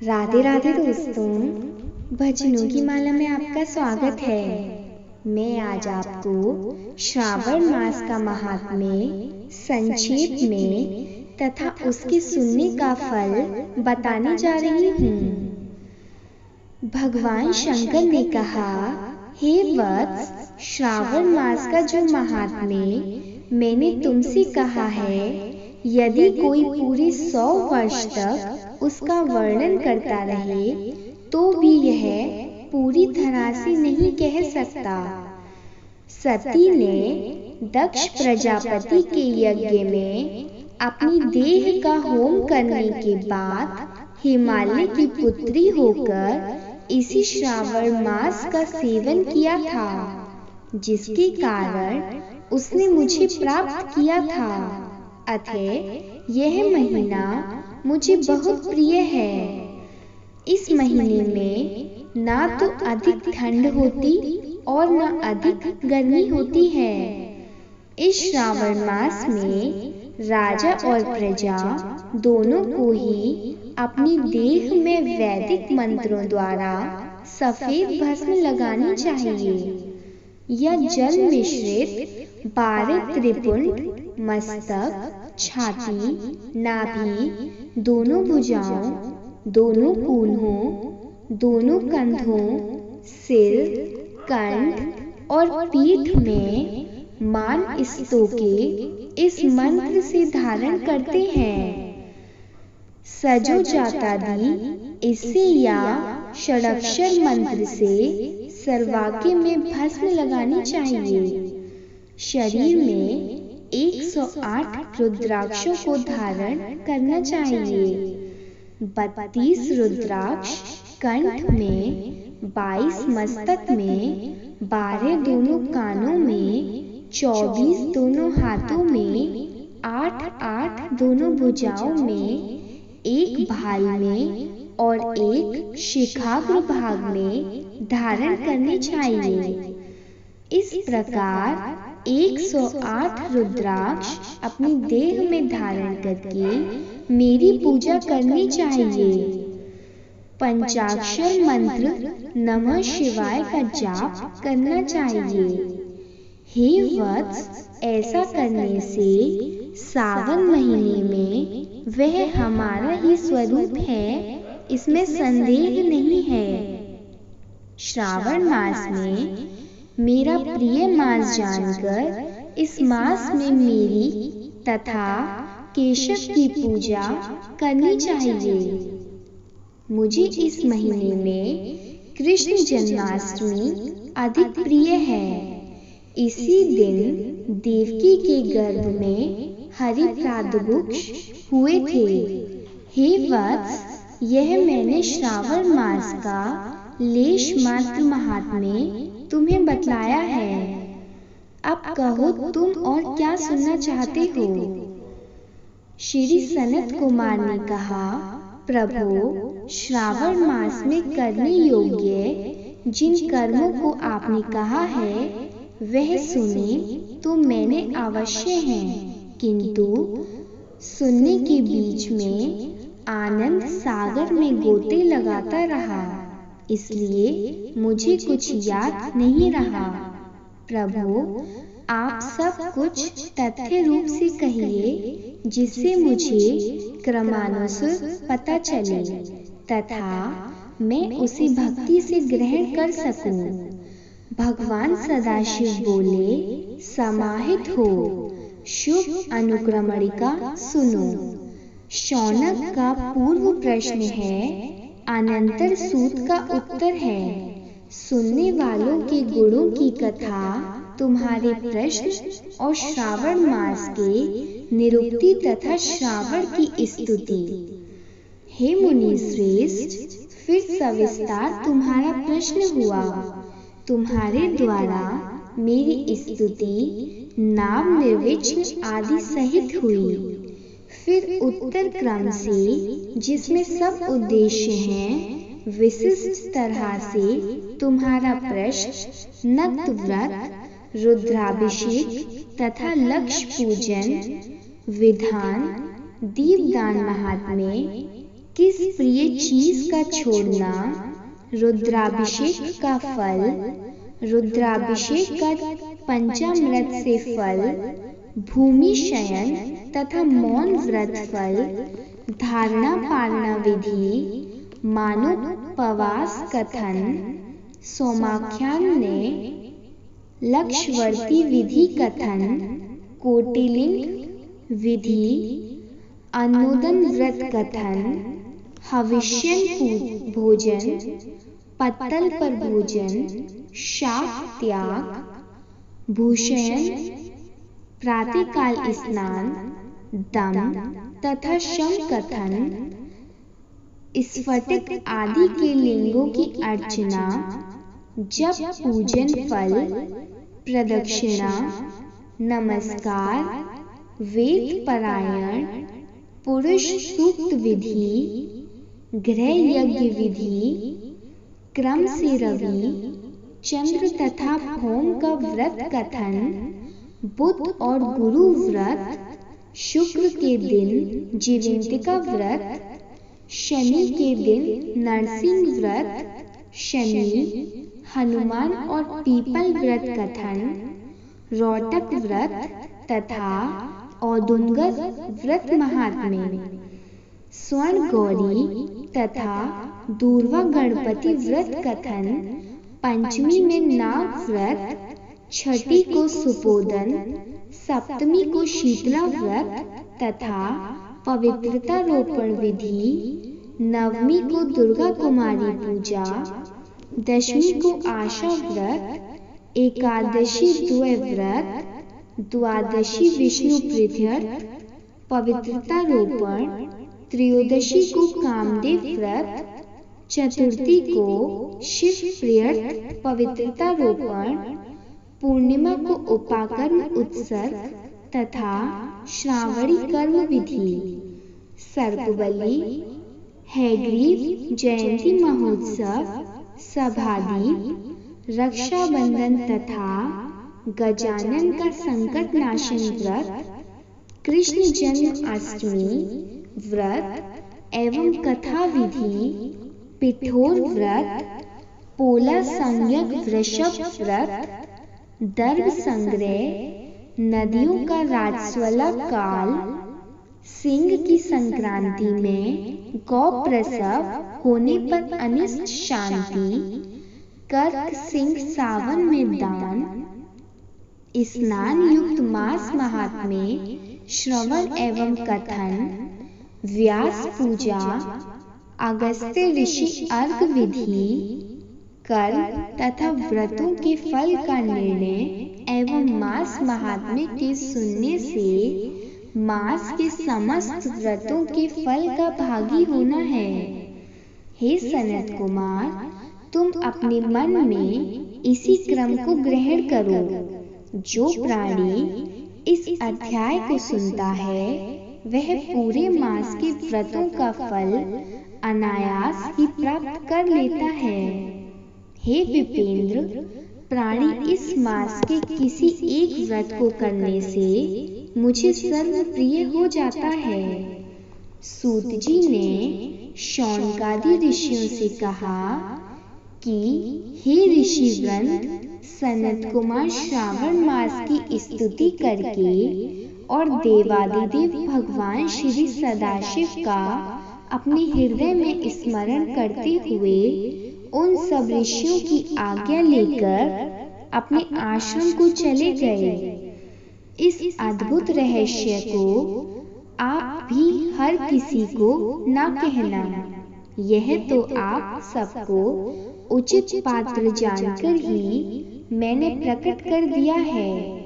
राधे राधे दोस्तों, भजनों की माला में आपका स्वागत है। मैं आज आपको श्रावण मास का महात्म्य संक्षेप में तथा उसके सुनने का फल बताने जा रही हूँ। भगवान शंकर ने कहा, हे वत्स, श्रावण मास का जो महात्म्य मैंने तुमसे कहा है, यदि कोई पूरे 100 वर्ष तक उसका वर्णन करता रहे तो भी यह पूरी तरह से नहीं कह सकता। सती ने दक्ष प्रजापति के यज्ञ में अपनी देह का होम करने के बाद हिमालय की पुत्री होकर इसी श्रावण मास का सेवन किया था, जिसके कारण उसने मुझे प्राप्त किया था। अतः यह महीना मुझे बहुत प्रिय है। इस महीने में ना तो अधिक ठंड होती और न अधिक गर्मी होती है। इस श्रावण मास में राजा और प्रजा दोनों को ही अपनी देह में वैदिक मंत्रों द्वारा सफेद भस्म लगानी चाहिए या जल मिश्रित 12 त्रिपुंड मस्तक, छाती, नाभि, दोनों भुजाओं, दोनों कूल्हों, दोनों कंधों, सिर, कंठ और पीठ में मान स्तोके इस मंत्र से धारण करते हैं। सजो जाता दी इससे या षडाक्षर मंत्र से सर्वांग में भस्म लगानी चाहिए। शरीर में 108 रुद्राक्षों को धारण करना चाहिए। 32 रुद्राक्ष कंठ में, 22 मस्तक में, 12 दोनों कानों में, 24 दोनों हाथों में, 8 दोनों भुजाओं में, एक भाल में और एक शिखाग्र भाग में धारण करने चाहिए। इस प्रकार 108 रुद्राक्ष अपनी देह में धारण करके मेरी पूजा करनी चाहिए। पंचाक्षर मंत्र नमः शिवाय का जाप करना चाहिए। हे वत्स, ऐसा करने से सावन महीने में वह हमारा ही स्वरूप है, इसमें संदेह नहीं है। श्रावण मास में मेरा प्रिय मास जानकर इस मास में मेरी तथा केशव की पूजा करनी चाहिए। मुझे इस महीने में कृष्ण जन्माष्टमी अधिक प्रिय है। इसी दिन देवकी के गर्भ में हरि प्रादुर्भुक्ष हुए थे। हे वत्स, यह मैंने श्रावण मास का लेश मात्र महात्म्य तुम्हें बतलाया है। अब कहो तुम और क्या सुनना चाहते हो। श्री सनत कुमार ने कहा, प्रभु, श्रावण मास में करने योग्य जिन कर्मों को आपने कहा है वह सुने तो मैंने अवश्य हैं, किंतु सुनने के बीच में आनंद सागर में गोते लगाता रहा, इसलिए मुझे कुछ याद नहीं रहा। प्रभु, आप सब कुछ तथ्य रूप से कहिए, जिससे मुझे क्रमानुसार पता चले तथा मैं उसे भक्ति से ग्रहण कर सकूं। भगवान सदाशिव बोले, समाहित हो, शुभ अनुक्रमणिका सुनो। शौनक का पूर्व प्रश्न है, अनंतर सूत का उत्तर है। सुनने वालों के गुणों की कथा, तुम्हारे प्रश्न और श्रावण मास के निरुक्ति तथा श्रावण की स्तुति। हे मुनि श्रेष्ठ, फिर सविस्तार तुम्हारा प्रश्न हुआ। तुम्हारे द्वारा मेरी स्तुति नाम निर्विघ्न आदि सहित हुई। फिर उत्तर क्रम से, जिसमें सब उद्देश्य हैं, विशिष्ट तरह से तुम्हारा प्रश्न नक्त व्रत, रुद्राभिषेक तथा लक्ष्य पूजन, विधान, दीपदान महात्म्य, किस प्रिय चीज का छोड़ना, रुद्राभिषेक का फल, रुद्राभिषेक का पंचामृत से फल, भूमि शयन तथा मौन व्रत फल, धारणा पालना विधि, मानोपवास कथन, सोमाख्यान ने लक्षवर्ती विधि कथन, कोटिलिंग विधि, अन्नोदन व्रत कथन, हविष्यन भोजन, पत्तल पर भोजन, शाक त्याग, भूषयन, प्रातःकाल स्नान, दम तथा शम कथन, स्फटिक आदि के लिंगों की अर्चना, जप पूजन फल, प्रदक्षिणा, नमस्कार, वेद पारायण, पुरुष सूक्त विधि, गृह यज्ञ विधि, क्रम से रवि, चंद्र तथा भौम का व्रत कथन, बुध और गुरु व्रत, शुक्र के दिन जीवंतिका व्रत, शनि के दिन नरसिंह व्रत, शनि, हनुमान और पीपल व्रत कथन, रोटक व्रत तथा औदुंगर व्रत महात्म्य, स्वर्ण गौरी तथा दूर्वा गणपति व्रत कथन, पंचमी में नाग व्रत, छठी को सुपोदन, सप्तमी को शीतला व्रत तथा पवित्रता रोपण विधि, नवमी को दुर्गा कुमारी पूजा, दशमी को आशा व्रत, एकादशी द्वय व्रत, द्वादशी विष्णु प्रीत्यर्थ, पवित्रता रोपण, त्रयोदशी को कामदेव व्रत, चतुर्थी को शिव प्रीत्यर्थ पवित्रता रोपण, पूर्णिमा को उपाकर्म उत्सर्ग तथा श्रावणी कर्म विधि, सर्पबलि, हैग्रीव जयंती महोत्सव, सभादीप, रक्षाबंधन तथा गजानन का संकट नाशन व्रत, कृष्ण जन्माष्टमी व्रत एवं कथा विधि, पिठोर व्रत, पोला संज्ञक वृषभ व्रत, दर्भ संग्रह, नदियों का राजस्वला काल, सिंह की संक्रांति में गौ प्रसव होने पर अनिष्ट शांति, कर्क सिंह सावन में दान, स्नान युक्त मास महात्म्य, श्रवण एवं कथन, व्यास पूजा, अगस्त्य ऋषि अर्घ विधि, कर्म तथा व्रतों के फल का निर्णय एवं मास महात्म्य के सुनने से मास के समस्त व्रतों के फल का भागी होना है। हे सनत कुमार, तुम अपने मन में इसी क्रम को ग्रहण करो। जो प्राणी इस अध्याय को सुनता है वह पूरे मास के व्रतों का फल अनायास ही प्राप्त कर लेता है। हे विपेंद्र, प्राणी इस मास के किसी एक व्रत को करने से मुझे सर्व प्रिय हो जाता है। सूत जी ने शौनकादि ऋषियों से कहा कि हे ऋषिवृंद, सनत कुमार श्रावण मास की स्तुति करके और देवादिदेव भगवान श्री सदाशिव का अपने हृदय में स्मरण करते हुए उन सब ऋषियों की आज्ञा लेकर अपने आश्रम को चले गए। इस अद्भुत रहस्य को आप भी हर किसी को न कहना। यह तो आप सबको उचित पात्र जानकर ही मैंने प्रकट कर दिया है।